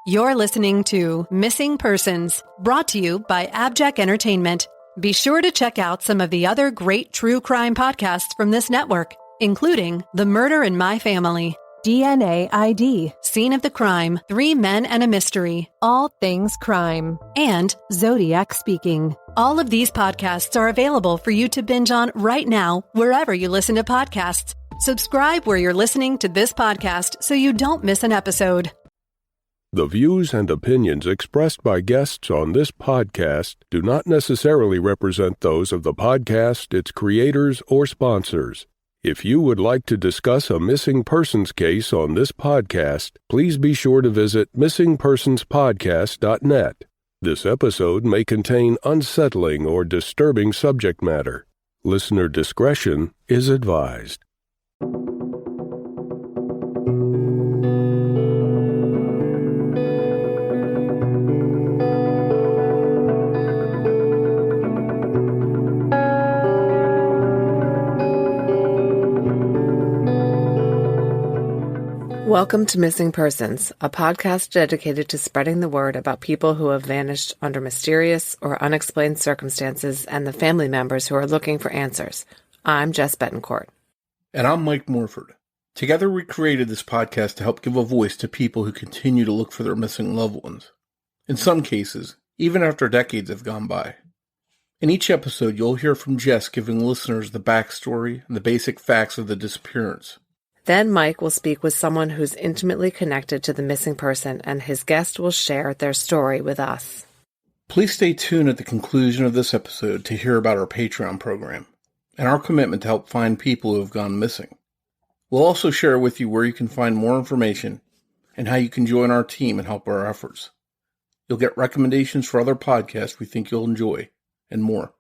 You're listening to Missing Persons, brought to you by AbJack Entertainment. Be sure to check out some of the other great true crime podcasts from this network, including The Murder in My Family, DNA ID, Scene of the Crime, 3 Men and a Mystery, All Things Crime, and Zodiac Speaking. All of these podcasts are available for you to binge on right now, wherever you listen to podcasts. Subscribe where you're listening to this podcast so you don't miss an episode. The views and opinions expressed by guests on this podcast do not necessarily represent those of the podcast, its creators, or sponsors. If you would like to discuss a missing persons case on this podcast, please be sure to visit missingpersonspodcast.net. This episode may contain unsettling or disturbing subject matter. Listener discretion is advised. Welcome to Missing Persons, a podcast dedicated to spreading the word about people who have vanished under mysterious or unexplained circumstances and the family members who are looking for answers. I'm Jess Betancourt. And I'm Mike Morford. Together we created this podcast to help give a voice to people who continue to look for their missing loved ones. In some cases, even after decades have gone by. In each episode, you'll hear from Jess giving listeners the backstory and the basic facts of the disappearance. Then Mike will speak with someone who's intimately connected to the missing person, and his guest will share their story with us. Please stay tuned at the conclusion of this episode to hear about our Patreon program and our commitment to help find people who have gone missing. We'll also share with you where you can find more information and how you can join our team and help our efforts. You'll get recommendations for other podcasts we think you'll enjoy, and more.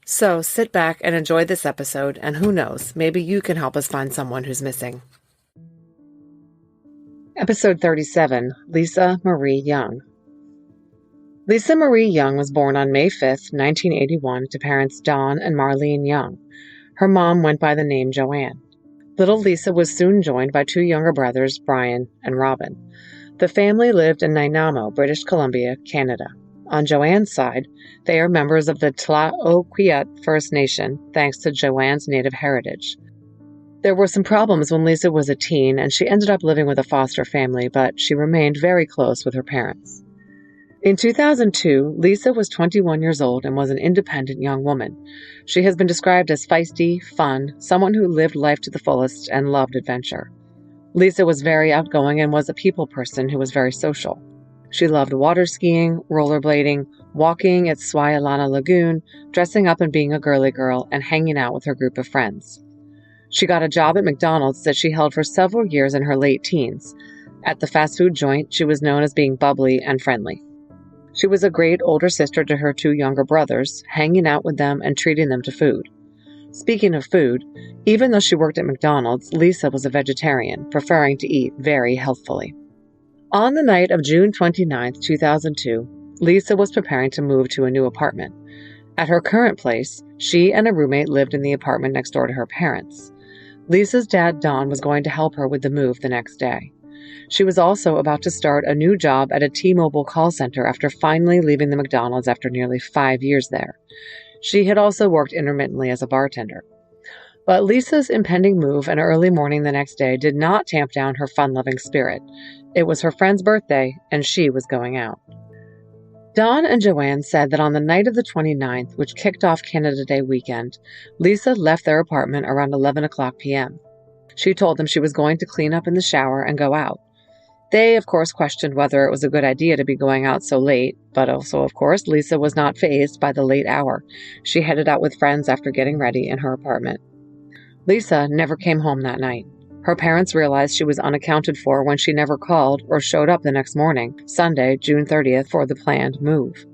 So sit back and enjoy this episode, and who knows, maybe you can help us find someone who's missing. Episode 37, Lisa Marie Young. Lisa Marie Young was born on May 5th, 1981, to parents Don and Marlene Young. Her mom went by the name Joanne. Little Lisa was soon joined by 2 younger brothers, Brian and Robin. The family lived in Nanaimo, British Columbia, Canada. On Joanne's side, they are members of the Tla-o-Quiet First Nation, thanks to Joanne's native heritage. There were some problems when Lisa was a teen, and she ended up living with a foster family, but she remained very close with her parents. In 2002, Lisa was 21 years old and was an independent young woman. She has been described as feisty, fun, someone who lived life to the fullest and loved adventure. Lisa was very outgoing and was a people person who was very social. She loved water skiing, rollerblading, walking at Swayalana Lagoon, dressing up and being a girly girl, and hanging out with her group of friends. She got a job at McDonald's that she held for several years in her late teens. At the fast food joint, she was known as being bubbly and friendly. She was a great older sister to her 2 younger brothers, hanging out with them and treating them to food. Speaking of food, even though she worked at McDonald's, Lisa was a vegetarian, preferring to eat very healthfully. On the night of June 29, 2002, Lisa was preparing to move to a new apartment. At her current place, she and a roommate lived in the apartment next door to her parents. Lisa's dad, Don, was going to help her with the move the next day. She was also about to start a new job at a T-Mobile call center after finally leaving the McDonald's after nearly 5 years there. She had also worked intermittently as a bartender. But Lisa's impending move and early morning the next day did not tamp down her fun-loving spirit. It was her friend's birthday, and she was going out. Don and Joanne said that on the night of the 29th, which kicked off Canada Day weekend, Lisa left their apartment around 11 o'clock p.m. She told them she was going to clean up in the shower and go out. They, of course, questioned whether it was a good idea to be going out so late, but also, of course, Lisa was not fazed by the late hour. She headed out with friends after getting ready in her apartment. Lisa never came home that night. Her parents realized she was unaccounted for when she never called or showed up the next morning, Sunday, June 30th, for the planned move.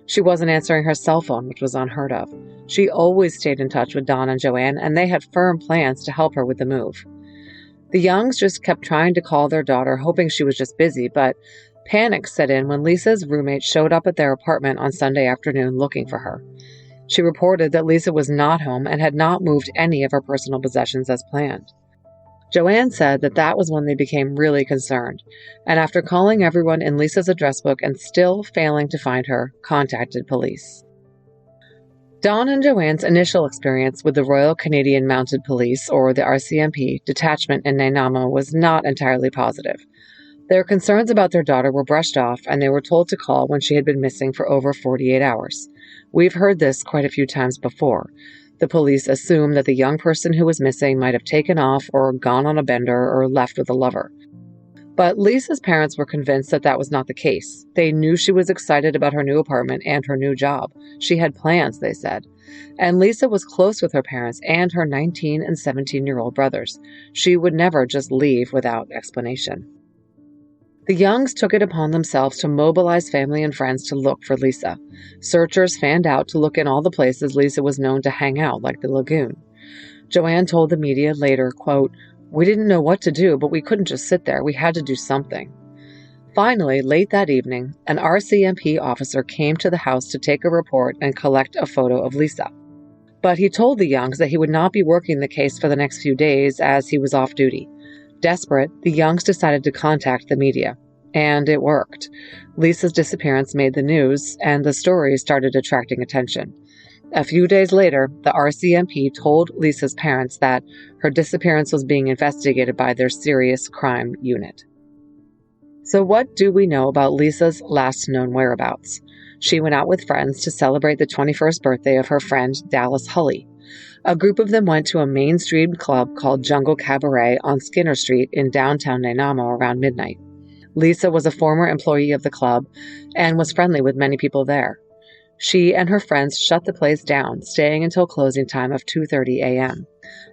She wasn't answering her cell phone, which was unheard of. She always stayed in touch with Don and Joanne, and they had firm plans to help her with the move. The Youngs just kept trying to call their daughter, hoping she was just busy, but panic set in when Lisa's roommate showed up at their apartment on Sunday afternoon looking for her. She reported that Lisa was not home and had not moved any of her personal possessions as planned. Joanne said that was when they became really concerned, and after calling everyone in Lisa's address book and still failing to find her, contacted police. Dawn and Joanne's initial experience with the Royal Canadian Mounted Police, or the RCMP, detachment in Nanaimo was not entirely positive. Their concerns about their daughter were brushed off, and they were told to call when she had been missing for over 48 hours. We've heard this quite a few times before. The police assumed that the young person who was missing might have taken off or gone on a bender or left with a lover. But Lisa's parents were convinced that was not the case. They knew she was excited about her new apartment and her new job. She had plans, they said. And Lisa was close with her parents and her 19 and 17-year-old brothers. She would never just leave without explanation. The Youngs took it upon themselves to mobilize family and friends to look for Lisa. Searchers fanned out to look in all the places Lisa was known to hang out, like the lagoon. Joanne told the media later, quote, "We didn't know what to do, but we couldn't just sit there. We had to do something." Finally, late that evening, an RCMP officer came to the house to take a report and collect a photo of Lisa. But he told the Youngs that he would not be working the case for the next few days as he was off duty. Desperate, the Youngs decided to contact the media. And it worked. Lisa's disappearance made the news, and the story started attracting attention. A few days later, the RCMP told Lisa's parents that her disappearance was being investigated by their serious crime unit. So what do we know about Lisa's last known whereabouts? She went out with friends to celebrate the 21st birthday of her friend Dallas Hulley. A group of them went to a mainstream club called Jungle Cabaret on Skinner Street in downtown Nanaimo around midnight. Lisa was a former employee of the club and was friendly with many people there. She and her friends shut the place down, staying until closing time of 2:30 a.m.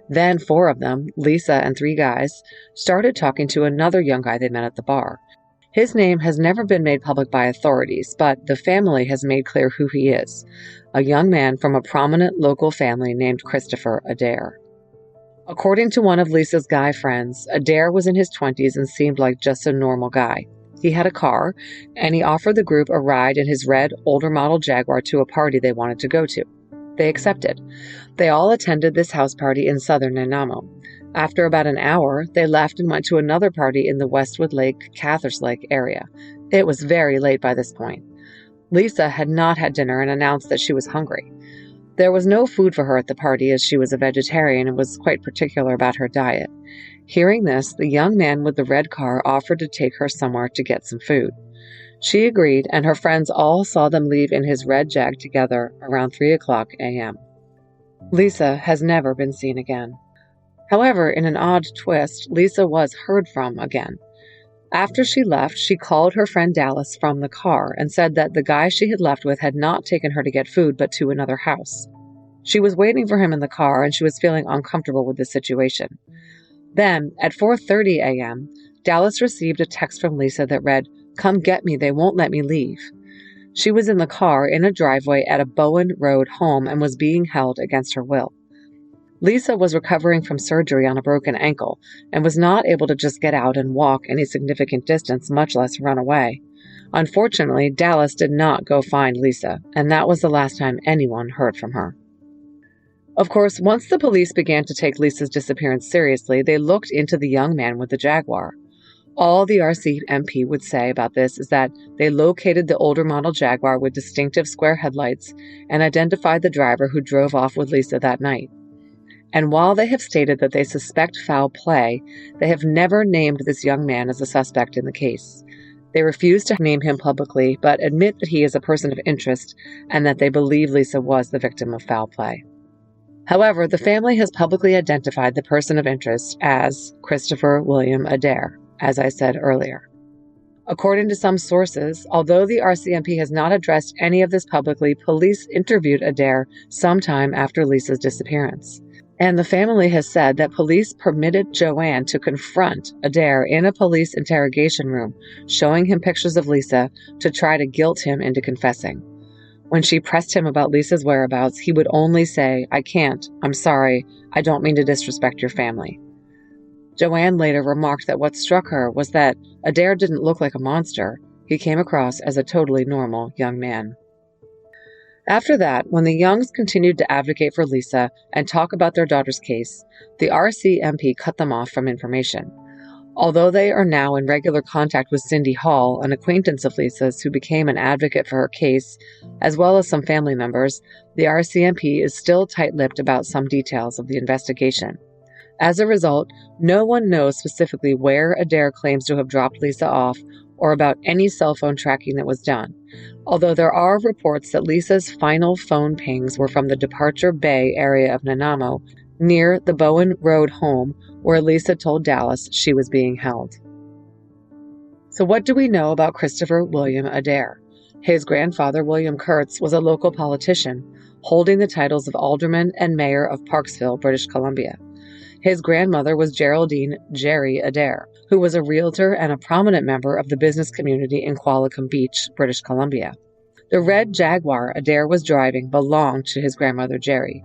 Then 4 of them, Lisa and 3 guys, started talking to another young guy they met at the bar. His name has never been made public by authorities, but the family has made clear who he is. A young man from a prominent local family named Christopher Adair. According to one of Lisa's guy friends, Adair was in his 20s and seemed like just a normal guy. He had a car, and he offered the group a ride in his red, older model Jaguar to a party they wanted to go to. They accepted. They all attended this house party in southern Nanaimo. After about an hour, they left and went to another party in the Westwood Lake, Cathars Lake area. It was very late by this point. Lisa had not had dinner and announced that she was hungry. There was no food for her at the party as she was a vegetarian and was quite particular about her diet. Hearing this, the young man with the red car offered to take her somewhere to get some food. She agreed, and her friends all saw them leave in his red Jag together around 3:00 a.m. Lisa has never been seen again. However, in an odd twist, Lisa was heard from again. After she left, she called her friend Dallas from the car and said that the guy she had left with had not taken her to get food but to another house. She was waiting for him in the car and she was feeling uncomfortable with the situation. Then, at 4:30 a.m., Dallas received a text from Lisa that read, "Come get me, they won't let me leave." She was in the car in a driveway at a Bowen Road home and was being held against her will. Lisa was recovering from surgery on a broken ankle and was not able to just get out and walk any significant distance, much less run away. Unfortunately, Dallas did not go find Lisa, and that was the last time anyone heard from her. Of course, once the police began to take Lisa's disappearance seriously, they looked into the young man with the Jaguar. All the RCMP would say about this is that they located the older model Jaguar with distinctive square headlights and identified the driver who drove off with Lisa that night. And while they have stated that they suspect foul play, they have never named this young man as a suspect in the case. They refuse to name him publicly, but admit that he is a person of interest and that they believe Lisa was the victim of foul play. However, the family has publicly identified the person of interest as Christopher William Adair, as I said earlier. According to some sources, although the RCMP has not addressed any of this publicly, police interviewed Adair sometime after Lisa's disappearance. And the family has said that police permitted Joanne to confront Adair in a police interrogation room, showing him pictures of Lisa to try to guilt him into confessing. When she pressed him about Lisa's whereabouts, he would only say, "I can't, I'm sorry, I don't mean to disrespect your family." Joanne later remarked that what struck her was that Adair didn't look like a monster. He came across as a totally normal young man. After that, when the Youngs continued to advocate for Lisa and talk about their daughter's case, the RCMP cut them off from information. Although they are now in regular contact with Cindy Hall, an acquaintance of Lisa's who became an advocate for her case, as well as some family members, the RCMP is still tight-lipped about some details of the investigation. As a result, no one knows specifically where Adair claims to have dropped Lisa off or about any cell phone tracking that was done, although there are reports that Lisa's final phone pings were from the Departure Bay area of Nanaimo, near the Bowen Road home where Lisa told Dallas she was being held. So what do we know about Christopher William Adair? His grandfather, William Kurtz, was a local politician, holding the titles of alderman and mayor of Parksville, British Columbia. His grandmother was Geraldine Jerry Adair, who was a realtor and a prominent member of the business community in Qualicum Beach, British Columbia. The red Jaguar Adair was driving belonged to his grandmother Jerry.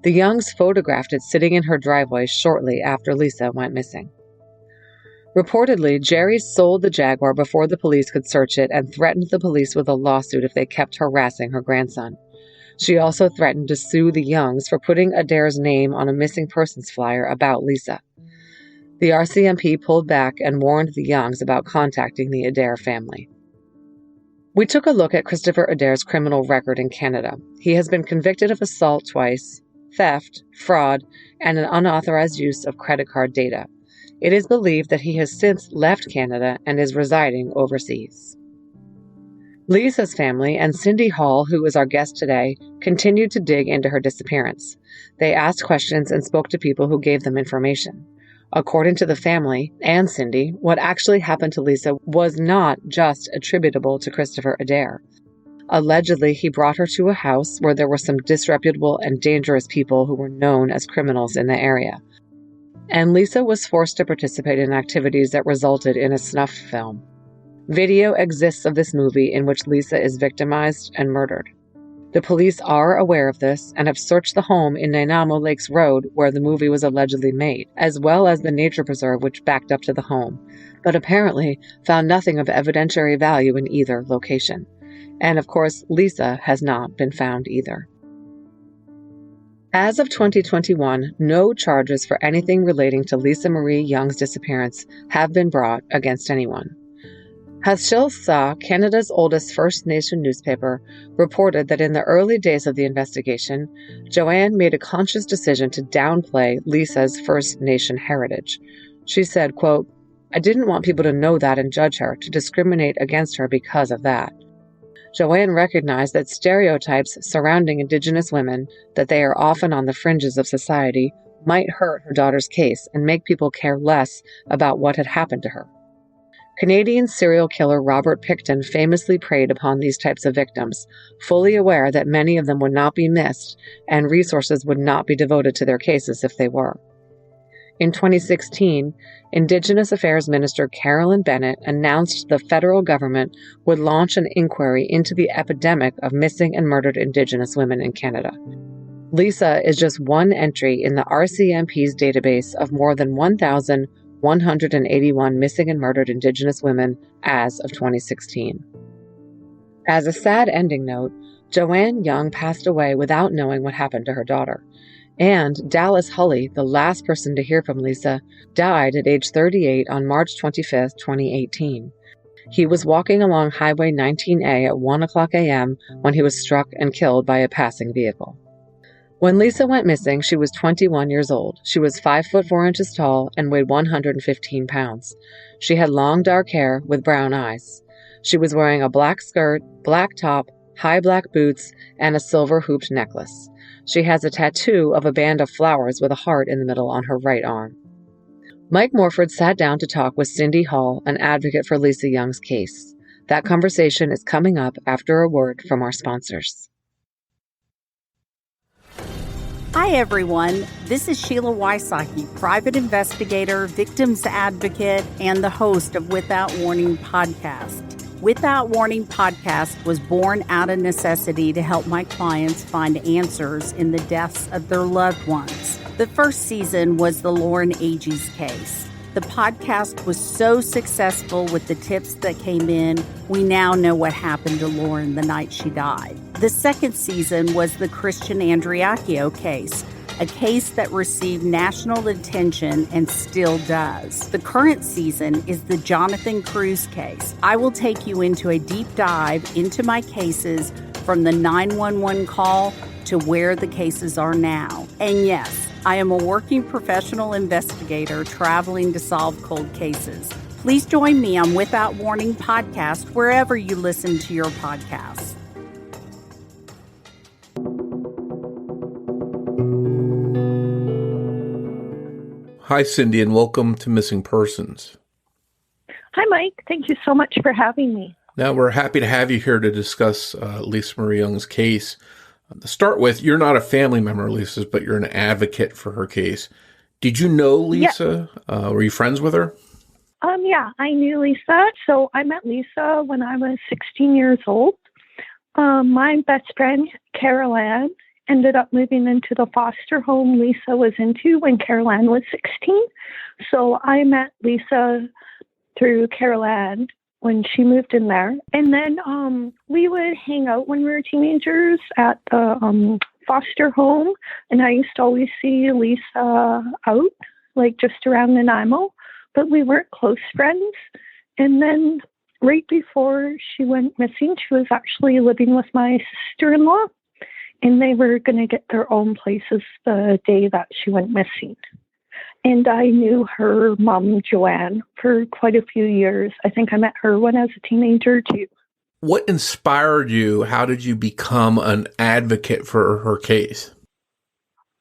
The Youngs photographed it sitting in her driveway shortly after Lisa went missing. Reportedly, Jerry sold the Jaguar before the police could search it and threatened the police with a lawsuit if they kept harassing her grandson. She also threatened to sue the Youngs for putting Adair's name on a missing persons flyer about Lisa. The RCMP pulled back and warned the Youngs about contacting the Adair family. We took a look at Christopher Adair's criminal record in Canada. He has been convicted of assault twice, theft, fraud, and an unauthorized use of credit card data. It is believed that he has since left Canada and is residing overseas. Lisa's family and Cindy Hall, who is our guest today, continued to dig into her disappearance. They asked questions and spoke to people who gave them information. According to the family and Cindy, what actually happened to Lisa was not just attributable to Christopher Adair. Allegedly, he brought her to a house where there were some disreputable and dangerous people who were known as criminals in the area. And Lisa was forced to participate in activities that resulted in a snuff film. Video exists of this movie in which Lisa is victimized and murdered. The police are aware of this and have searched the home in Nanaimo Lakes Road where the movie was allegedly made, as well as the nature preserve which backed up to the home, but apparently found nothing of evidentiary value in either location. And of course, Lisa has not been found either. As of 2021, no charges for anything relating to Lisa Marie Young's disappearance have been brought against anyone. Hasil Sa, Canada's oldest First Nation newspaper, reported that in the early days of the investigation, Joanne made a conscious decision to downplay Lisa's First Nation heritage. She said, quote, "I didn't want people to know that and judge her, to discriminate against her because of that." Joanne recognized that stereotypes surrounding Indigenous women, that they are often on the fringes of society, might hurt her daughter's case and make people care less about what had happened to her. Canadian serial killer Robert Pickton famously preyed upon these types of victims, fully aware that many of them would not be missed and resources would not be devoted to their cases if they were. In 2016, Indigenous Affairs Minister Carolyn Bennett announced the federal government would launch an inquiry into the epidemic of missing and murdered Indigenous women in Canada. Lisa is just one entry in the RCMP's database of more than 1,181 missing and murdered Indigenous women as of 2016. As a sad ending note, Joanne Young passed away without knowing what happened to her daughter. And Dallas Hulley, the last person to hear from Lisa, died at age 38 on March 25, 2018. He was walking along Highway 19A at 1 o'clock a.m. when he was struck and killed by a passing vehicle. When Lisa went missing, she was 21 years old. She was 5 foot 4 inches tall and weighed 115 pounds. She had long dark hair with brown eyes. She was wearing a black skirt, black top, high black boots, and a silver hooped necklace. She has a tattoo of a band of flowers with a heart in the middle on her right arm. Mike Morford sat down to talk with Cindy Hall, an advocate for Lisa Young's case. That conversation is coming up after a word from our sponsors. Hi, everyone. This is Sheila Wysocki, private investigator, victims advocate, and the host of Without Warning podcast. Without Warning podcast was born out of necessity to help my clients find answers in the deaths of their loved ones. The first season was the Lauren Agee's case. The podcast was so successful with the tips that came in, we now know what happened to Lauren the night she died. The second season was the Christian Andriacchio case, a case that received national attention and still does. The current season is the Jonathan Cruz case. I will take you into a deep dive into my cases from the 911 call to where the cases are now. And yes, I am a working professional investigator traveling to solve cold cases. Please join me on Without Warning podcast wherever you listen to your podcasts. Hi, Cindy, and welcome to Missing Persons. Hi, Mike. Thank you so much for having me. Now, we're happy to have you here to discuss Lisa Marie Young's case. To start with, you're not a family member of Lisa's, but you're an advocate for her case. Did you know Lisa? Yeah. Were you friends with her? Yeah, I knew Lisa. So I met Lisa when I was 16 years old. My best friend, Carol Ann, ended up moving into the foster home Lisa was into when Carol Ann was 16. So I met Lisa through Carol Ann when she moved in there. And then we would hang out when we were teenagers at the foster home. And I used to always see Lisa out, like just around Nanaimo, but we weren't close friends. And then right before she went missing, she was actually living with my sister-in-law, and they were going to get their own places the day that she went missing. And I knew her mom, Joanne, for quite a few years. I think I met her when I was a teenager, too. What inspired you? How did you become an advocate for her case?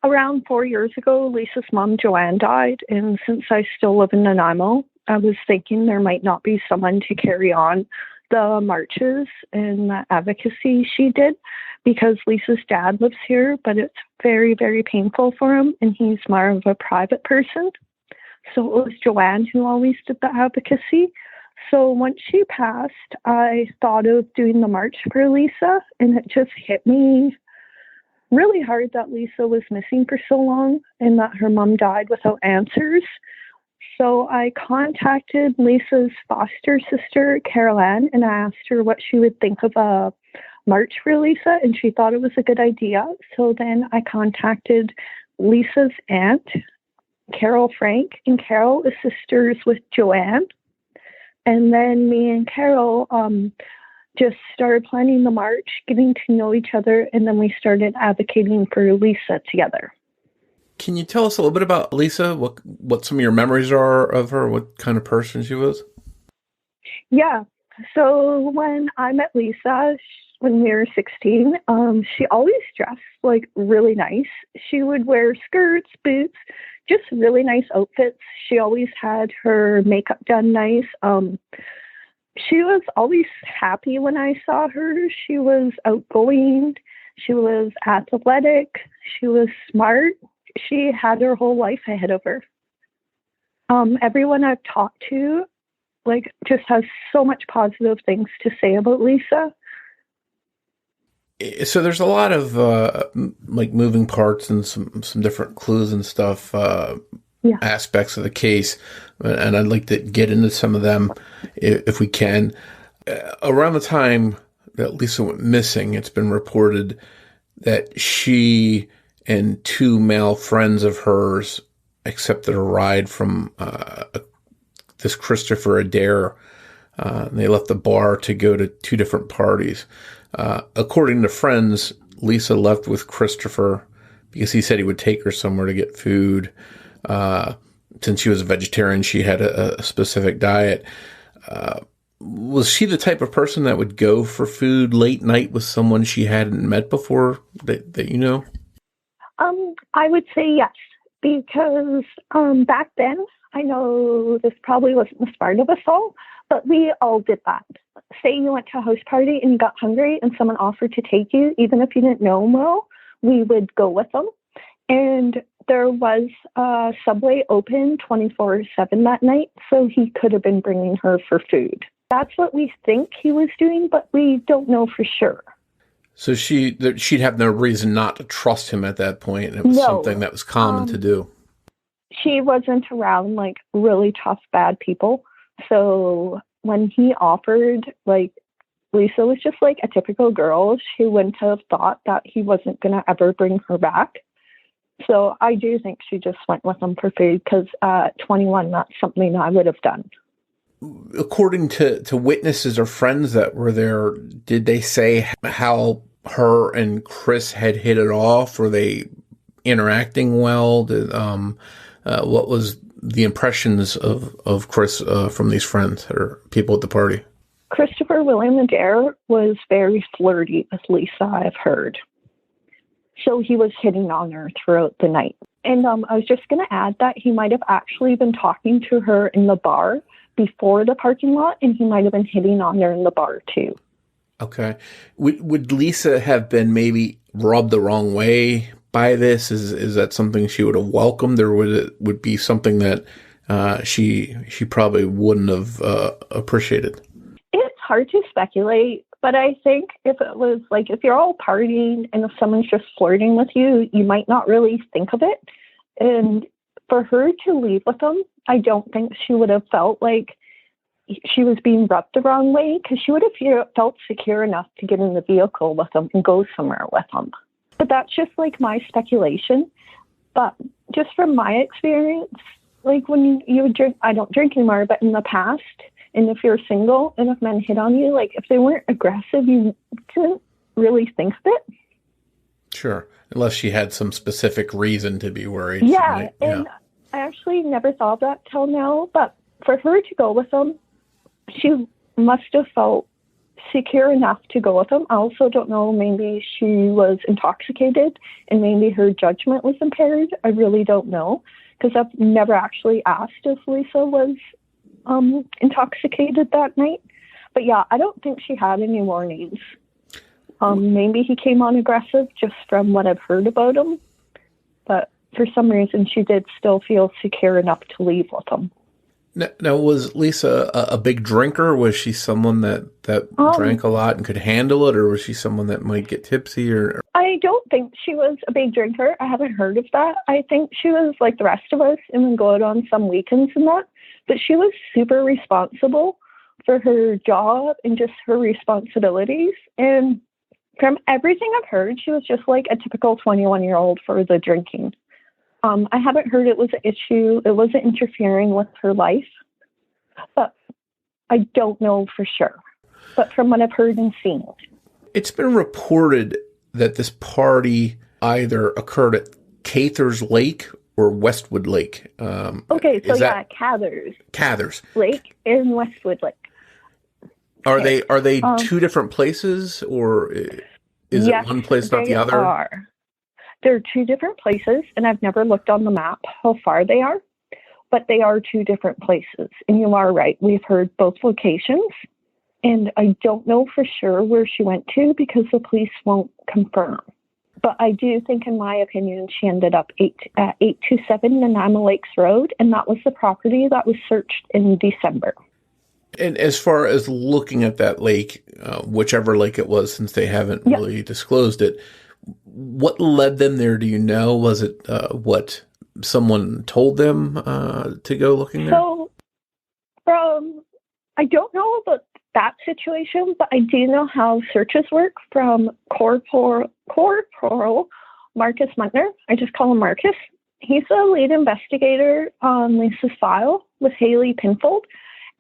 Around 4 years ago, Lisa's mom, Joanne, died. And since I still live in Nanaimo, I was thinking there might not be someone to carry on the marches and the advocacy she did, because Lisa's dad lives here, but it's very, very painful for him, and he's more of a private person. So it was Joanne who always did the advocacy. So once she passed, I thought of doing the march for Lisa, and it just hit me really hard that Lisa was missing for so long and that her mom died without answers. So I contacted Lisa's foster sister, Carol Ann, and I asked her what she would think of a march for Lisa, and she thought it was a good idea. So then I contacted Lisa's aunt, Carol Frank, and Carol is sisters with Joanne. And then me and Carol just started planning the march, getting to know each other, and then we started advocating for Lisa together. Can you tell us a little bit about Lisa? What some of your memories are of her? What kind of person she was? Yeah. So when I met Lisa, when we were 16, she always dressed like really nice. She would wear skirts, boots, just really nice outfits. She always had her makeup done nice. She was always happy when I saw her. She was outgoing. She was athletic. She was smart. She had her whole life ahead of her. Everyone I've talked to, just has so much positive things to say about Lisa. So there's a lot of moving parts and some different clues and stuff, aspects of the case, and I'd like to get into some of them if we can. Around the time that Lisa went missing, it's been reported that she and two male friends of hers accepted a ride from this Christopher Adair. They left the bar to go to two different parties. According to friends, Lisa left with Christopher because he said he would take her somewhere to get food. Since she was a vegetarian, she had a specific diet. Was she the type of person that would go for food late night with someone she hadn't met before that you know? I would say yes, because back then, I know this probably wasn't the smart of us all, but we all did that. Say you went to a house party and you got hungry and someone offered to take you, even if you didn't know them well, we would go with them. And there was a Subway open 24/7 that night, so he could have been bringing her for food. That's what we think he was doing, but we don't know for sure. So she'd have no reason not to trust him at that point, and it was something that was common to do. she wasn't around like really tough, bad people. So when he offered, like, Lisa was just like a typical girl. She wouldn't have thought that he wasn't going to ever bring her back. So I do think she just went with him for food because at 21, that's something I would have done. According to witnesses or friends that were there, did they say how her and Chris had hit it off? Were they interacting well? What was the impressions of Chris from these friends or people at the party? Christopher William Adair was very flirty with Lisa, I've heard. So he was hitting on her throughout the night. And I was just going to add that he might have actually been talking to her in the bar before the parking lot, and he might have been hitting on her in the bar too. Okay. Would Lisa have been maybe rubbed the wrong way by this? Is that something she would have welcomed, or would be something that she probably wouldn't have appreciated? It's hard to speculate, but I think if it was like, if you're all partying and if someone's just flirting with you, you might not really think of it. And for her to leave with him, I don't think she would have felt like she was being rubbed the wrong way, because she would have felt secure enough to get in the vehicle with him and go somewhere with him. But that's just like my speculation. But just from my experience, like when you drink, I don't drink anymore, but in the past, and if you're single and if men hit on you, like if they weren't aggressive, you didn't really think of it. Sure. Unless she had some specific reason to be worried. Yeah. And I actually never thought of that till now. But for her to go with him, she must have felt secure enough to go with him. I also don't know, maybe she was intoxicated and maybe her judgment was impaired. I really don't know, because I've never actually asked if Lisa was intoxicated that night. But yeah, I don't think she had any warnings. Maybe he came on aggressive just from what I've heard about him. But for some reason, she did still feel secure enough to leave with him. Now, was Lisa a big drinker? Was she someone that drank a lot and could handle it, or was she someone that might get tipsy? Or I don't think she was a big drinker. I haven't heard of that. I think she was like the rest of us and would go out on some weekends and that. But she was super responsible for her job and just her responsibilities. And from everything I've heard, she was just like a typical 21-year-old for the drinking. I haven't heard it was an issue. It wasn't interfering with her life. But I don't know for sure. But from what I've heard and seen. It's been reported that this party either occurred at Cathers Lake or Westwood Lake. Cathers Lake and Westwood Lake. Are they two different places, or is it one place not the other? They're two different places, and I've never looked on the map how far they are, but they are two different places. And you are right. We've heard both locations, and I don't know for sure where she went to because the police won't confirm. But I do think, in my opinion, she ended up 827 Nanaimo Lakes Road, and that was the property that was searched in December. And as far as looking at that lake, whichever lake it was, since they haven't really disclosed it, what led them there? Do you know? Was it what someone told them to go looking there? So, I don't know about that situation, but I do know how searches work from Corporal Marcus Muntner. I just call him Marcus. He's the lead investigator on Lisa's file with Haley Pinfold.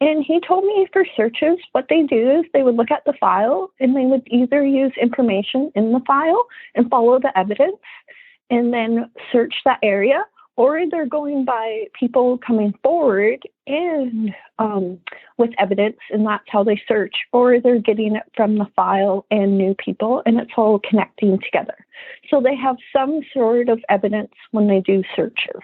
And he told me for searches, what they do is they would look at the file and they would either use information in the file and follow the evidence and then search that area, or they're going by people coming forward and with evidence, and that's how they search, or they're getting it from the file and new people, and it's all connecting together. So they have some sort of evidence when they do searches.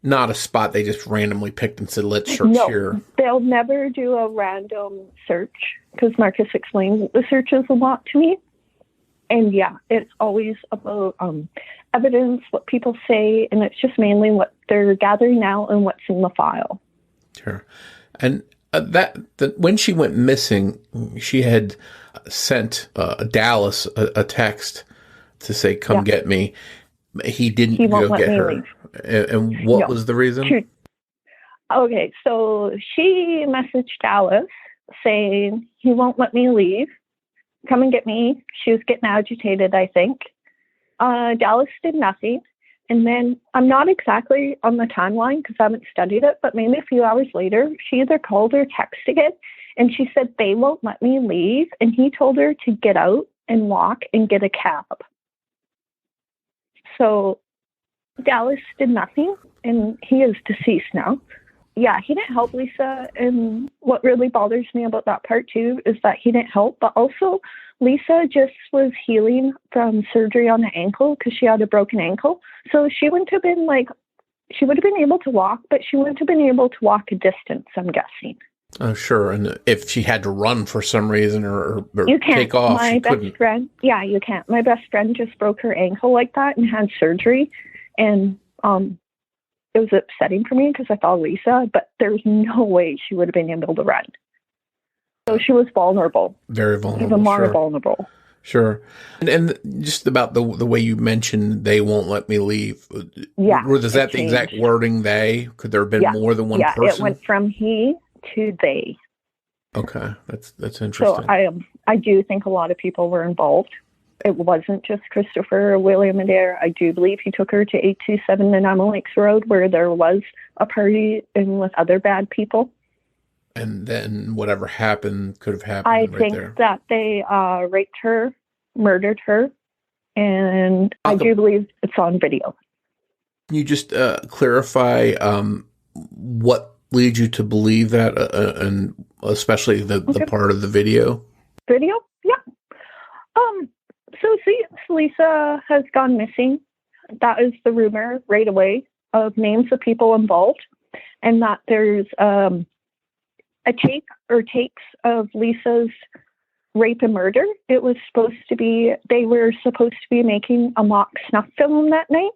Not a spot they just randomly picked and said, let's search here. No, they'll never do a random search, because Marcus explained the searches a lot to me. And yeah, it's always about evidence, what people say, and it's just mainly what they're gathering now and what's in the file. Sure. And when she went missing, she had sent Dallas a text to say, come get me. He didn't He won't go let get me her. leave. And what No. was the reason? Okay, so she messaged Dallas saying he won't let me leave. Come and get me. She was getting agitated, I think. Dallas did nothing. And then I'm not exactly on the timeline because I haven't studied it, but maybe a few hours later, she either called or texted again, and she said, they won't let me leave. And he told her to get out and walk and get a cab. So Dallas did nothing, and he is deceased now. Yeah, he didn't help Lisa. And what really bothers me about that part too is that he didn't help, but also Lisa just was healing from surgery on the ankle because she had a broken ankle. So she wouldn't have been she would have been able to walk, but she wouldn't have been able to walk a distance, I'm guessing. Oh, sure. And if she had to run for some reason or you can't. take off, My she best couldn't. friend, yeah, you can't. My best friend just broke her ankle like that and had surgery. And it was upsetting for me because I thought Lisa, but there's no way she would have been able to run. So she was vulnerable. Very vulnerable. Even more sure. vulnerable. Sure. And just about the way you mentioned they won't let me leave. Yeah. Was that the exact wording, they? Could there have been more than one person? Yeah, it went from he to they. Okay. That's interesting. So I do think a lot of people were involved. It wasn't just Christopher or William Adair. I do believe he took her to 827 Nanaimo Lakes Road where there was a party and with other bad people. And then whatever happened could have happened I right think there. that they raped her, murdered her, and I do believe it's on video. Can you just clarify what leads you to believe that, and especially the part of the video? Video? Yeah. So Lisa has gone missing. That is the rumor right away of names of people involved, and that there's a tape or tapes of Lisa's rape and murder. It was supposed to be, they were supposed to be making a mock snuff film that night,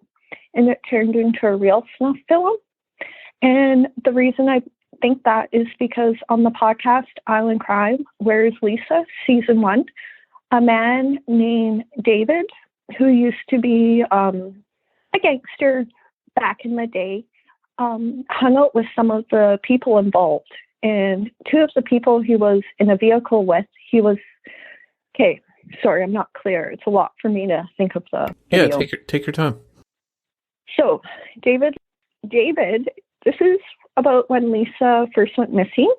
and it turned into a real snuff film. And the reason I think that is because on the podcast Island Crime, Where's Lisa, season 1, a man named David, who used to be a gangster back in the day, hung out with some of the people involved. And 2 of the people he was in a vehicle with, okay, sorry, I'm not clear. It's a lot for me to think of the video. Yeah, take your time. So, David, this is about when Lisa first went missing.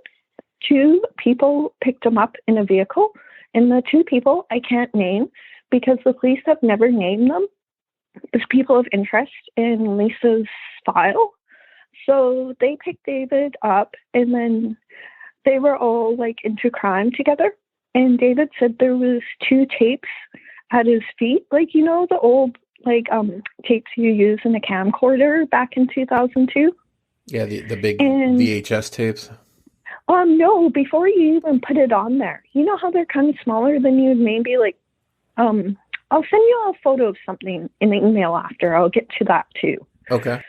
2 people picked him up in a vehicle, and the 2 people I can't name because the police have never named them as people of interest in Lisa's file. So they picked David up, and then they were all into crime together. And David said there was 2 tapes at his feet, the old tapes you use in a camcorder back in 2002. Yeah, the big VHS tapes. No, before you even put it on there, you know how they're kind of smaller than you'd maybe I'll send you a photo of something in the email after. I'll get to that too. Okay.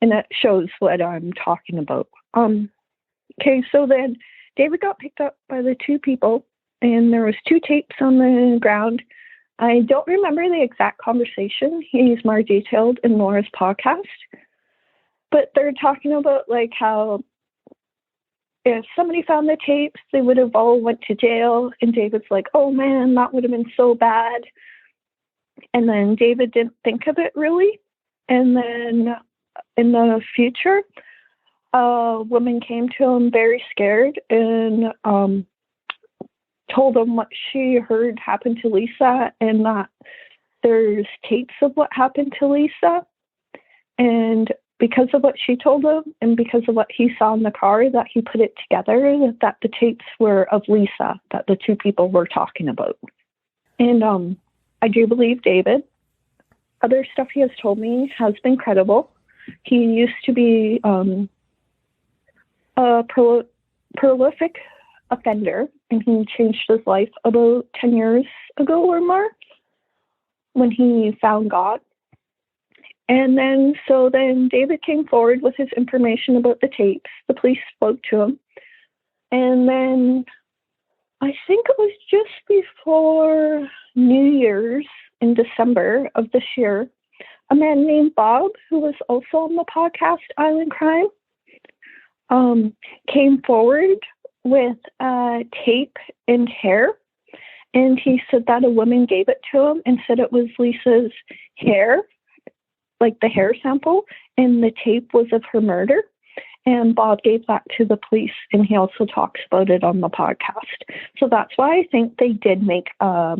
And that shows what I'm talking about. Okay, so then David got picked up by the 2 people, and there was 2 tapes on the ground. I don't remember the exact conversation. He's more detailed in Laura's podcast. But they're talking about how if somebody found the tapes, they would have all went to jail. And David's like, oh man, that would have been so bad. And then David didn't think of it really. And then in the future, a woman came to him very scared and told him what she heard happened to Lisa, and that there's tapes of what happened to Lisa. And because of what she told him and because of what he saw in the car, that he put it together that the tapes were of Lisa, that the 2 people were talking about. And I do believe David. Other stuff he has told me has been credible. He used to be a prolific offender, and he changed his life about 10 years ago or more when he found God. And then David came forward with his information about the tapes. The police spoke to him. And then I think it was just before New Year's in December of this year, a man named Bob, who was also on the podcast Island Crime, came forward with tape and hair. And he said that a woman gave it to him and said it was Lisa's hair, like the hair sample, and the tape was of her murder. And Bob gave that to the police, and he also talks about it on the podcast. So that's why I think they did make a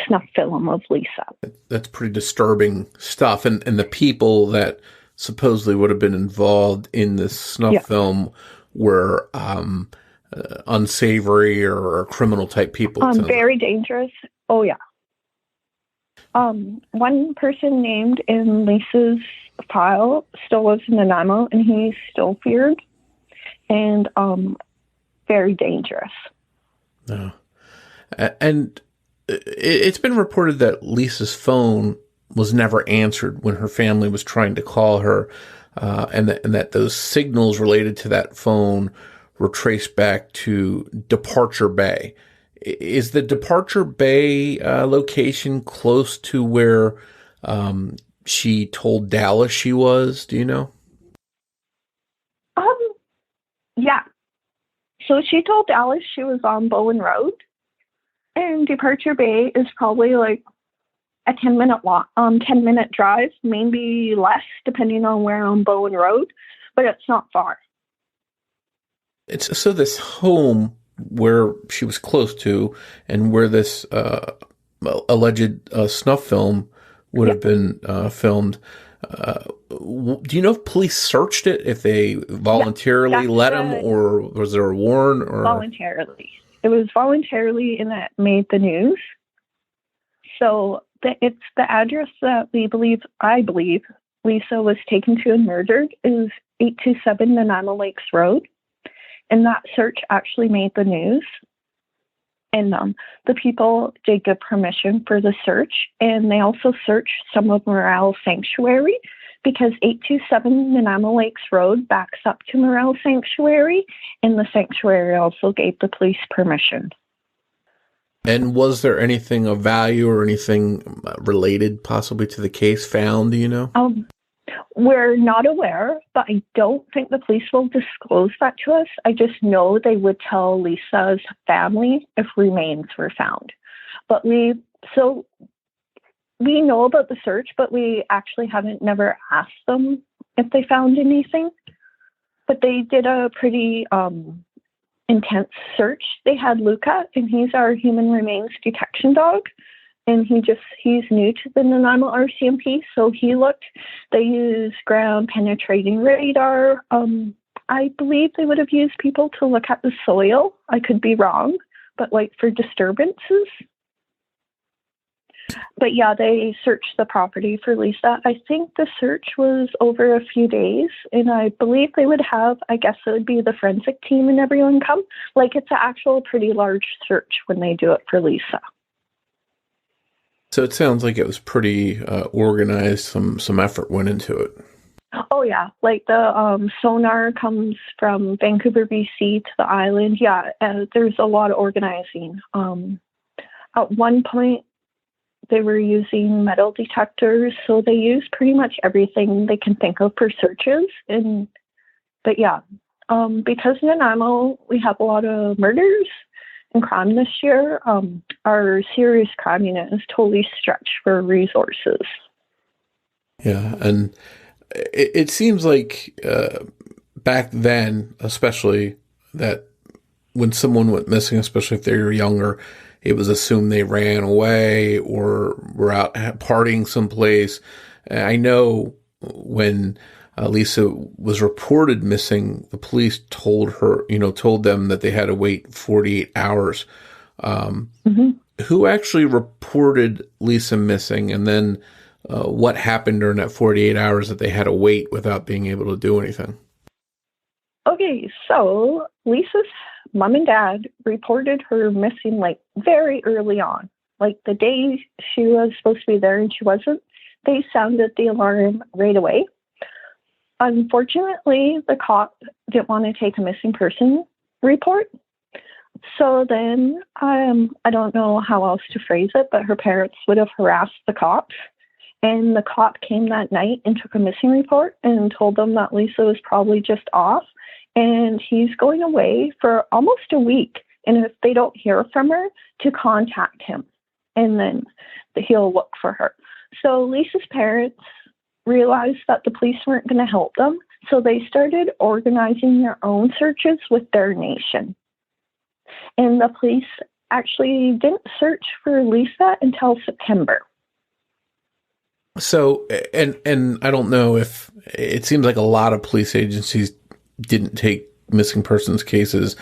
snuff film of Lisa. That's pretty disturbing stuff. And the people that supposedly would have been involved in this snuff film were unsavory or criminal type people. Very dangerous. Oh, yeah. One person named in Lisa's file still lives in Nanaimo, and he's still feared and very dangerous. No. And it's been reported that Lisa's phone was never answered when her family was trying to call her, and that those signals related to that phone were traced back to Departure Bay. Is the Departure Bay location close to where she told Dallas she was? Do you know? Yeah. So she told Dallas she was on Bowen Road, and Departure Bay is probably like a 10-minute drive, maybe less, depending on where on Bowen Road, but it's not far. It's so this home where she was close to and where this alleged snuff film would have been filmed. Do you know if police searched it, if they voluntarily let him, or was there a warrant? Or voluntarily? It was voluntarily, and that made the news. So it's the address that I believe Lisa was taken to and murdered is 827 Nanaimo Lakes Road. And that search actually made the news. And the people did give permission for the search. And they also searched some of Morale Sanctuary, because 827 Nanaimo Lakes Road backs up to Morale Sanctuary. And the sanctuary also gave the police permission. And was there anything of value or anything related possibly to the case found, do you know? We're not aware, but I don't think the police will disclose that to us. I just know they would tell Lisa's family if remains were found. But we know about the search, but we actually never asked them if they found anything. But they did a pretty intense search. They had Luca, and he's our human remains detection dog. And he's new to the Nanaimo RCMP, so they use ground penetrating radar. I believe they would have used people to look at the soil. I could be wrong, but like for disturbances. But yeah, they searched the property for Lisa. I think the search was over a few days, and I believe they would have, I guess it would be the forensic team and everyone come. Like, it's an actual pretty large search when they do it for Lisa. So it sounds like it was pretty organized. Some effort went into it. Oh, yeah. Like the sonar comes from Vancouver, BC to the island. Yeah, there's a lot of organizing. At one point, they were using metal detectors, so they use pretty much everything they can think of for searches. But yeah, because in Nanaimo, we have a lot of murders and crime this year, our serious crime unit is totally stretched for resources. Yeah, and it seems like back then, especially, that when someone went missing, especially if they were younger, it was assumed they ran away or were out partying someplace. I know when Lisa was reported missing, the police told them that they had to wait 48 hours. Who actually reported Lisa missing, and then what happened during that 48 hours that they had to wait without being able to do anything? Okay, so Lisa's mom and dad reported her missing like very early on. Like the day she was supposed to be there and she wasn't, they sounded the alarm right away. Unfortunately, the cop didn't want to take a missing person report. So then, I don't know how else to phrase it, but her parents would have harassed the cops And the cop came that night and took a missing report and told them that Lisa was probably just off. And he's going away for almost a week. And if they don't hear from her, to contact him. And then he'll look for her. So Lisa's parents realized that the police weren't going to help them. So they started organizing their own searches with their nation. And the police actually didn't search for Lisa until September. So, and I don't know if it seems like a lot of police agencies didn't take missing persons cases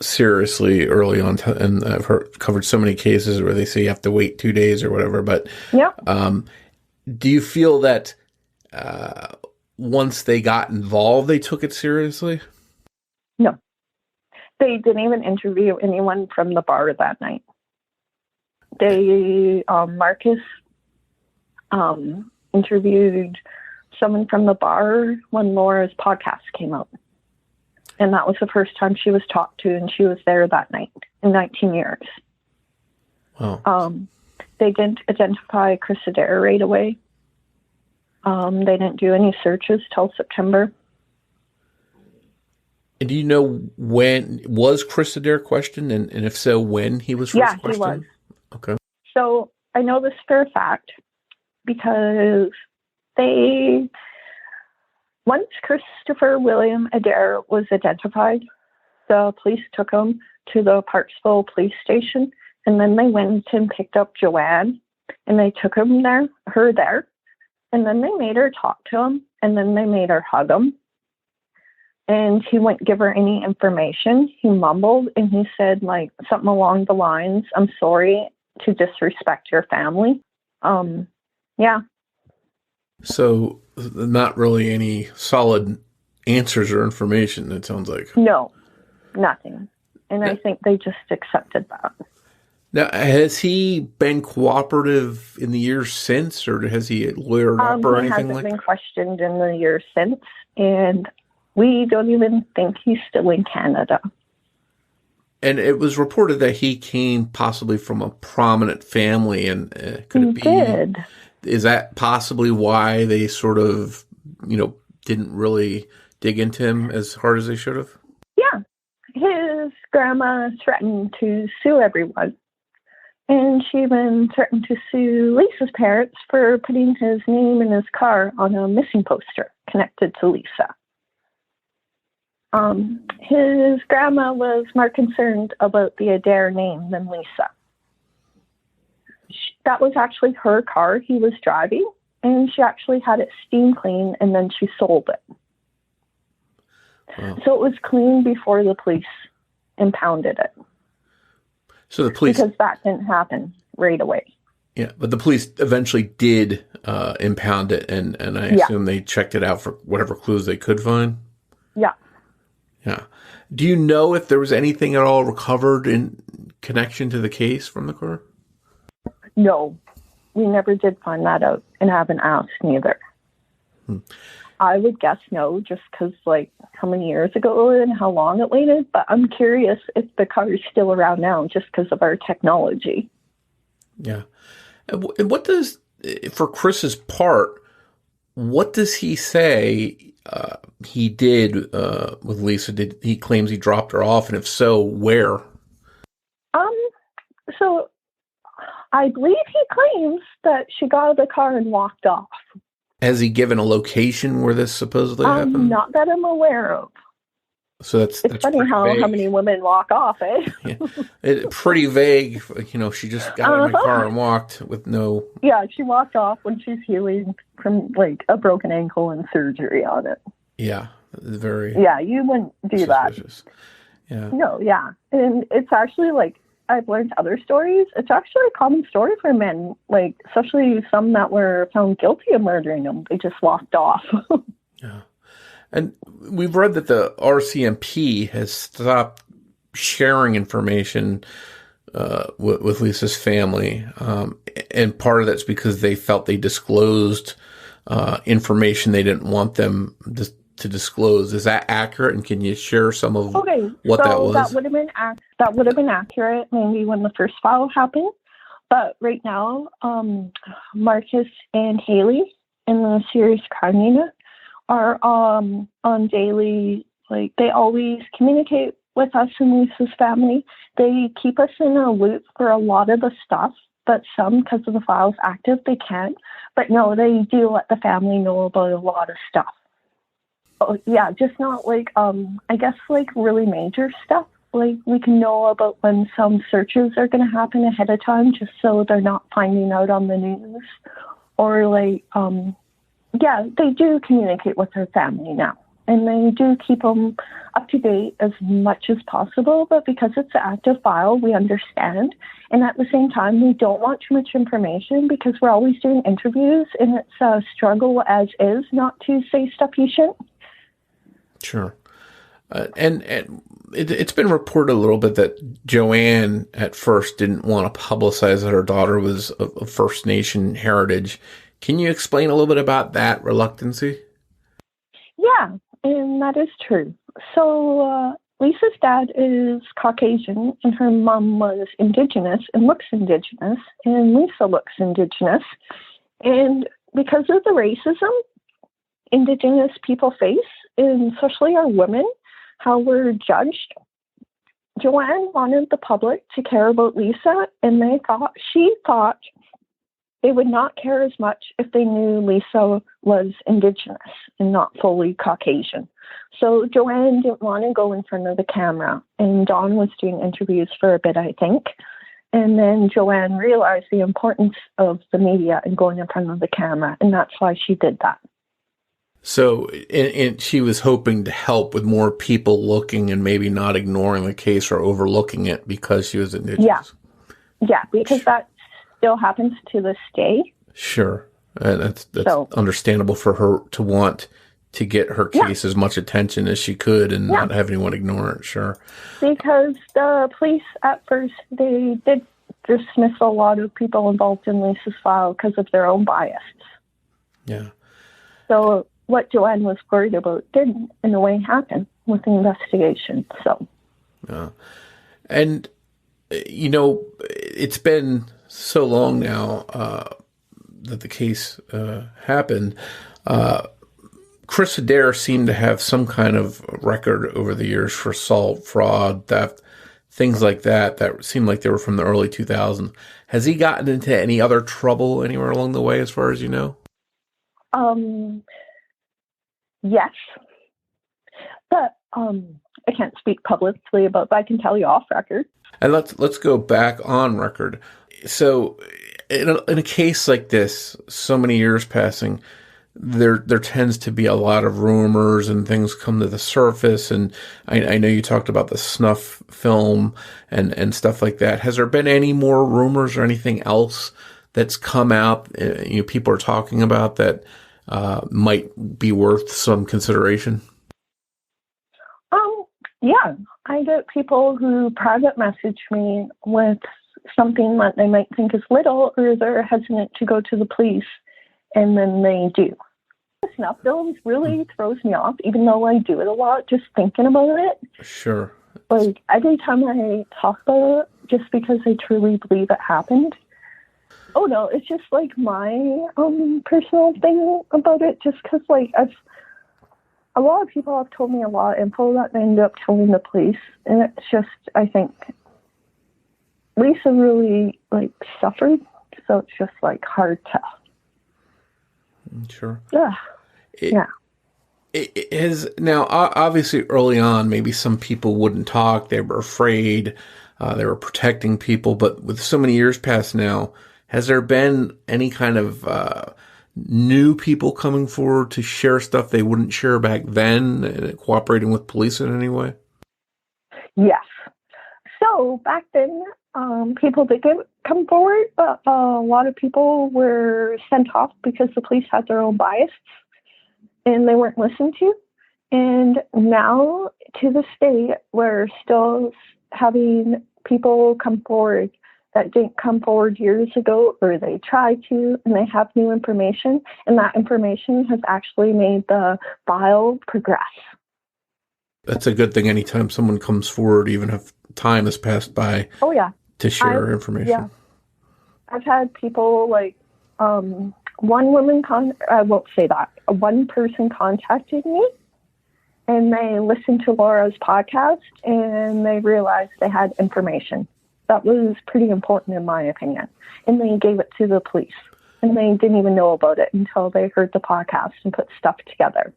seriously early on. And I've covered so many cases where they say you have to wait 2 days or whatever. But yeah. Do you feel that once they got involved, they took it seriously? No. They didn't even interview anyone from the bar that night. They, Marcus interviewed someone from the bar when Laura's podcast came out. And that was the first time she was talked to, and she was there that night in 19 years. Wow. They didn't identify Chris Adair right away. They didn't do any searches till September. And do you know when was Chris Adair questioned, and if so, when he was first questioned? Yeah, he was. Okay. So I know this for a fact because once Christopher William Adair was identified, the police took him to the Parksville police station, and then they went and picked up Joanne, and they took her there, and then they made her talk to him, and then they made her hug him. And he wouldn't give her any information. He mumbled, and he said, like, something along the lines, "I'm sorry to disrespect your family." Yeah. So not really any solid answers or information, it sounds like. No, nothing. And I think they just accepted that. Now, has he been cooperative in the years since, or has he lawyered up or anything like that? He hasn't been questioned in the years since, and we don't even think he's still in Canada. And it was reported that he came possibly from a prominent family, and could it be? He did. Is that possibly why they sort of, didn't really dig into him as hard as they should have? Yeah. His grandma threatened to sue everyone. And she even threatened to sue Lisa's parents for putting his name in his car on a missing poster connected to Lisa. His grandma was more concerned about the Adair name than Lisa. That was actually her car he was driving, and she actually had it steam cleaned, and then she sold it. Wow. So it was clean before the police impounded it. So the police... Because that didn't happen right away. Yeah, but the police eventually did impound it, and I assume they checked it out for whatever clues they could find? Yeah. Yeah. Do you know if there was anything at all recovered in connection to the case from the car? No. We never did find that out and haven't asked neither. I would guess no, just because, how many years ago and how long it waited. But I'm curious if the car is still around now just because of our technology. Yeah. And what does, for Chris's part, what does he say he did with Lisa? He claims he dropped her off, and if so, where? So I believe he claims that she got out of the car and walked off. Has he given a location where this supposedly happened? Not that I'm aware of. So that's funny how many women walk off, eh? Yeah. Pretty vague. She just got in the car and walked with no... Yeah, she walked off when she's healing from, a broken ankle and surgery on it. Yeah, very... Yeah, you wouldn't do suspicious. That. Yeah. No, yeah. And it's actually, I've learned other stories. It's actually a common story for men, especially some that were found guilty of murdering them. They just walked off. Yeah. And we've read that the RCMP has stopped sharing information with Lisa's family. And part of that's because they felt they disclosed information they didn't want them to disclose. Is that accurate? And can you share some of what that was? That would have been accurate maybe when the first file happened. But right now, Marcus and Haley in the serious crime unit are on daily, like they always communicate with us and Lisa's family. They keep us in a loop for a lot of the stuff, but some, because of the files active, they can't. But no, they do let the family know about a lot of stuff. Oh, yeah, just not like, I guess like really major stuff. Like we can know about when some searches are going to happen ahead of time, just so they're not finding out on the news. Or like, yeah, they do communicate with their family now. And they do keep them up to date as much as possible. But because it's an active file, we understand. And at the same time, we don't want too much information because we're always doing interviews. And it's a struggle as is not to say stuff you shouldn't. Sure. And it's been reported a little bit that Joanne at first didn't want to publicize that her daughter was of First Nation heritage. Can you explain a little bit about that reluctancy? Yeah, and that is true. So Lisa's dad is Caucasian and her mom was Indigenous and looks Indigenous, and Lisa looks Indigenous. And because of the racism Indigenous people face, and especially our women, how we're judged, Joanne wanted the public to care about Lisa, and she thought they would not care as much if they knew Lisa was Indigenous and not fully Caucasian. So Joanne didn't want to go in front of the camera, and Dawn was doing interviews for a bit, I think. And then Joanne realized the importance of the media and going in front of the camera, and that's why she did that. So and she was hoping to help with more people looking and maybe not ignoring the case or overlooking it because she was Indigenous. Yeah, because that still happens to this day. Sure. That's understandable for her to want to get her case as much attention as she could and not have anyone ignore it. Sure. Because the police at first, they did dismiss a lot of people involved in Lisa's file because of their own bias. Yeah. So what Joanne was worried about did, in a way, happen with the investigation. So. And, you know, it's been so long now that the case happened. Chris Adair seemed to have some kind of record over the years for assault, fraud, theft, things like that seemed like they were from the early 2000s. Has he gotten into any other trouble anywhere along the way, as far as you know? Yes. But I can't speak publicly about, but I can tell you off record. And let's go back on record. So in a case like this, so many years passing, there tends to be a lot of rumors and things come to the surface. And I know you talked about the snuff film and stuff like that. Has there been any more rumors or anything else that's come out, people are talking about that might be worth some consideration? Yeah, I get people who private message me with something that they might think is little, or they're hesitant to go to the police, and then they do. Snuff films really throws me off, even though I do it a lot, just thinking about it. Sure. Like, every time I talk about it, just because I truly believe it happened. Oh, no, it's just, like, my personal thing about it, just because, like, a lot of people have told me a lot of info that they end up telling the police, and it's just, I think, Lisa really, like, suffered, so it's just, like, hard to... Sure. Yeah. It has, now, obviously, early on, maybe some people wouldn't talk, they were afraid, they were protecting people, but with so many years past now, has there been any kind of new people coming forward to share stuff they wouldn't share back then, cooperating with police in any way? Yes. So back then, people did come forward, but a lot of people were sent off because the police had their own bias and they weren't listened to. And now, to this day, we're still having people come forward that didn't come forward years ago, or they tried to, and they have new information, and that information has actually made the file progress. That's a good thing anytime someone comes forward, even if time has passed by, to share information. Yeah. I've had people like one person contacted me, and they listened to Laura's podcast, and they realized they had information that was pretty important in my opinion, and they gave it to the police, and they didn't even know about it until they heard the podcast and put stuff together.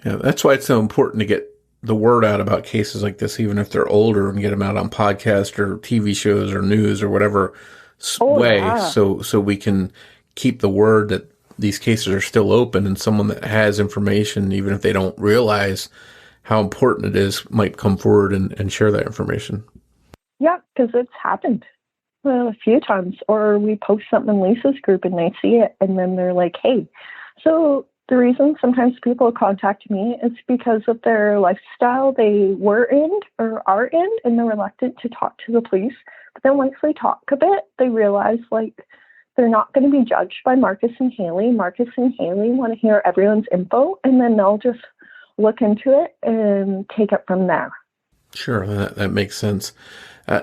Yeah, that's why it's so important to get the word out about cases like this, even if they're older, and get them out on podcasts or TV shows or news or whatever way, yeah. so we can keep the word that these cases are still open, and someone that has information, even if they don't realize how important it is, might come forward and share that information. Yeah, because it's happened a few times. Or we post something in Lisa's group and they see it, and then they're like, hey. So the reason sometimes people contact me is because of their lifestyle they were in or are in, and they're reluctant to talk to the police. But then once they talk a bit, they realize like they're not going to be judged by Marcus and Haley. Marcus and Haley want to hear everyone's info, and then they'll just look into it and take it from there. Sure, that makes sense.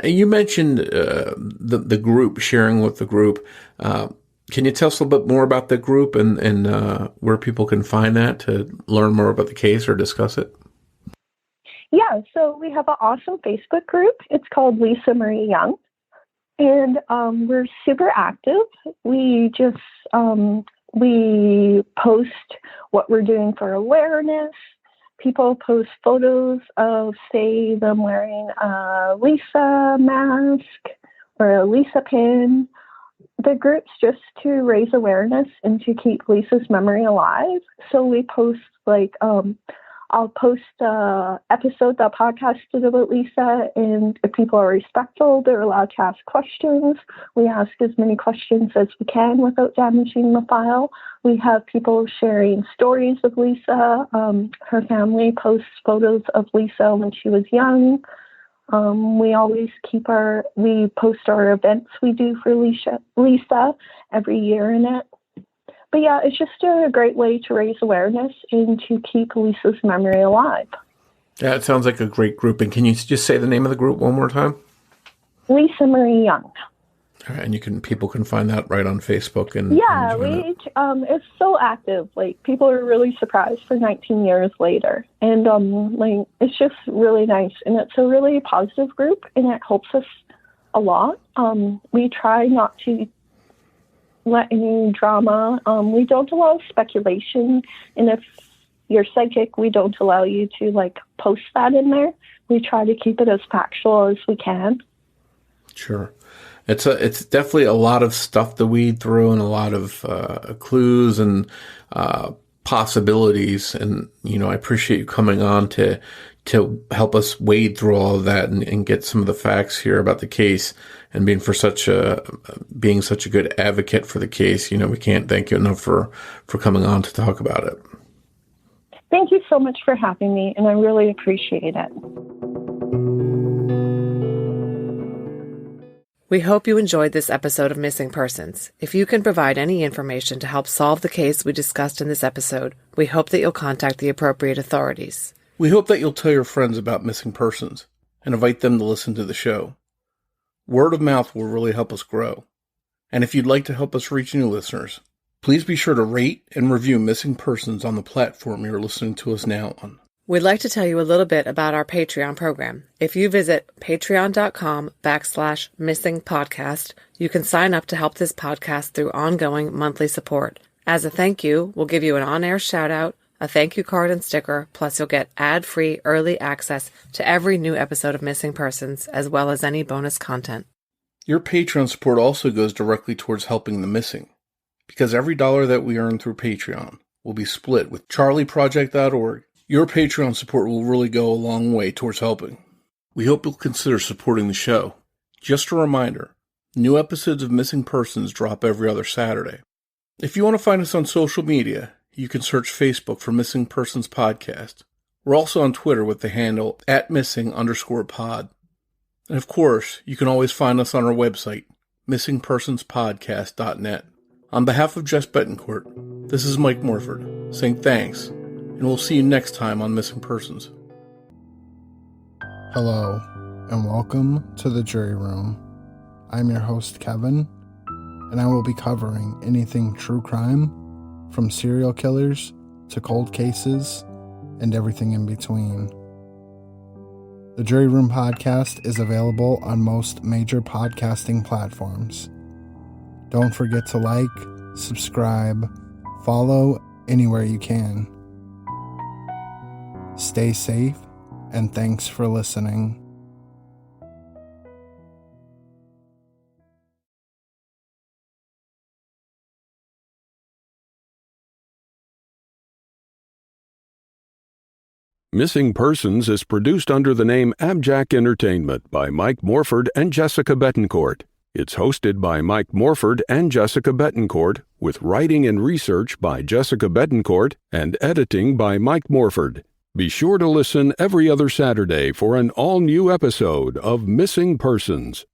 You mentioned the group, sharing with the group. Can you tell us a little bit more about the group and where people can find that to learn more about the case or discuss it? Yeah, so we have an awesome Facebook group. It's called Lisa Marie Young, and we're super active. We just we post what we're doing for awareness. People post photos of, say, them wearing a Lisa mask or a Lisa pin. The group's just to raise awareness and to keep Lisa's memory alive. So we post I'll post a episode that podcasted about Lisa, and if people are respectful, they're allowed to ask questions. We ask as many questions as we can without damaging the file. We have people sharing stories of Lisa. Her family posts photos of Lisa when she was young. We always we post our events we do for Lisa every year in it. But yeah, it's just a great way to raise awareness and to keep Lisa's memory alive. Yeah, it sounds like a great group. And can you just say the name of the group one more time? Lisa Marie Young. All right, and people can find that right on Facebook. Yeah, it's so active. Like, people are really surprised for 19 years later. And it's just really nice. And it's a really positive group, and it helps us a lot. We try not to let any drama. We don't allow speculation, and if you're psychic, we don't allow you to post that in there. We try to keep it as factual as we can. Sure, it's definitely a lot of stuff to weed through, and a lot of clues and possibilities. And I appreciate you coming on to help us wade through all of that and get some of the facts here about the case, and being such a good advocate for the case. We can't thank you enough for coming on to talk about it. Thank you so much for having me, and I really appreciate it. We hope you enjoyed this episode of Missing Persons. If you can provide any information to help solve the case we discussed in this episode, we hope that you'll contact the appropriate authorities. We hope that you'll tell your friends about Missing Persons and invite them to listen to the show. Word of mouth will really help us grow. And if you'd like to help us reach new listeners, please be sure to rate and review Missing Persons on the platform you're listening to us now on. We'd like to tell you a little bit about our Patreon program. If you visit patreon.com/missingpodcast, you can sign up to help this podcast through ongoing monthly support. As a thank you, we'll give you an on-air shout-out, a thank you card and sticker, plus you'll get ad-free early access to every new episode of Missing Persons, as well as any bonus content. Your Patreon support also goes directly towards helping the missing, because every dollar that we earn through Patreon will be split with charlieproject.org. Your Patreon support will really go a long way towards helping. We hope you'll consider supporting the show. Just a reminder, new episodes of Missing Persons drop every other Saturday. If you want to find us on social media, you can search Facebook for Missing Persons Podcast. We're also on Twitter with the handle @missing_pod. And of course, you can always find us on our website, missingpersonspodcast.net. On behalf of Jess Betancourt, this is Mike Morford saying thanks, and we'll see you next time on Missing Persons. Hello, and welcome to the jury room. I'm your host, Kevin, and I will be covering anything true crime, from serial killers to cold cases and everything in between. The Jury Room Podcast is available on most major podcasting platforms. Don't forget to like, subscribe, follow anywhere you can. Stay safe, and thanks for listening. Missing Persons is produced under the name AbJack Entertainment by Mike Morford and Jessica Betancourt. It's hosted by Mike Morford and Jessica Betancourt, with writing and research by Jessica Betancourt and editing by Mike Morford. Be sure to listen every other Saturday for an all-new episode of Missing Persons.